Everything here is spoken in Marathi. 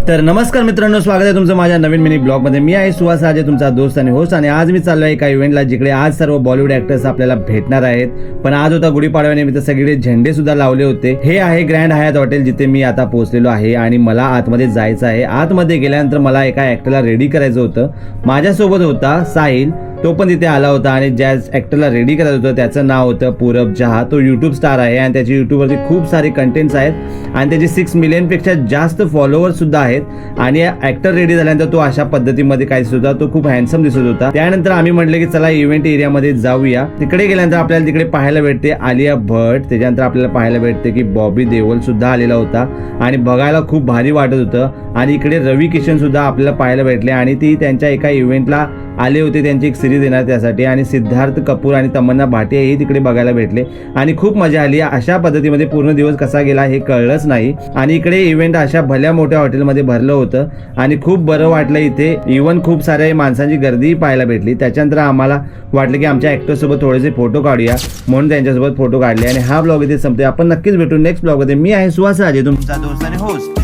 तर नमस्कार मित्रांनो, स्वागत आहे तुमचं माझ्या नवीन मिनी ब्लॉग मध्ये। मी आहे सुहास राजे, तुमचा दोस्त आणि होस्ट। आणि आज मी चाललो आहे एका इव्हेंटला जिकडे आज सर्व बॉलिवूड ऍक्टर्स आपल्याला भेटणार आहेत। पण आज होता गुढीपाडव्यानिमित्त, सगळे झेंडे सुद्धा लावले होते। हे आहे ग्रँड हयात हॉटेल, जिथे मी आता पोहोचलेलो आहे आणि मला आतमध्ये जायचं आहे। आतमध्ये गेल्यानंतर मला एका ऍक्टरला रेडी करायचं होतं। माझ्यासोबत होता साहिल, तो पण तिथे आला होता आणि ज्या ऍक्टरला रेडी करायचं होतं त्याचं नाव होतं पूरब जहा। तो यूट्यूब स्टार आहे आणि त्याचे यूट्यूबवरती खूप सारे कंटेंट्स आहेत आणि त्याचे 6 मिलियनपेक्षा जास्त फॉलोअर्स सुद्धा आहेत। आणि ऍक्टर रेडी झाल्यानंतर तो अशा पद्धतीमध्ये काय दिसत होता, तो खूप हँडसम दिसत होता। त्यानंतर आम्ही म्हटलं की चला इव्हेंट एरियामध्ये जाऊया। तिकडे गेल्यानंतर आपल्याला तिकडे पाहायला भेटते आलिया भट, त्याच्यानंतर आपल्याला पाहायला भेटते की बॉबी देओल सुद्धा आलेला होता आणि बघायला खूप भारी वाटत होतं। आणि इकडे रवी किशन सुद्धा आपल्याला पाहायला भेटले आणि ती त्यांच्या एका इव्हेंटला आले होते, त्यांची एक सिरीज येणार त्यासाठी। आणि सिद्धार्थ कपूर आणि तमन्ना भाटिया हे तिकडे बघायला भेटले आणि खूप मजा आली। अशा पद्धतीमध्ये पूर्ण दिवस कसा गेला हे कळलंच नाही। आणि इकडे इव्हेंट अशा भल्या मोठ्या हॉटेलमध्ये भरलं होतं आणि खूप बरं वाटलं। इथे इव्हन खूप साऱ्या माणसांची गर्दी पाहायला भेटली। त्याच्यानंतर आम्हाला वाटलं की आमच्या ऍक्टर सोबत थोडेसे फोटो काढूया, म्हणून त्यांच्यासोबत फोटो काढले। आणि हा ब्लॉग इथे संपते। आपण नक्कीच भेटू नेक्स्ट ब्लॉग मध्ये। मी आहे सुहास राजे, तुमचा दोस्त आणि होस्ट।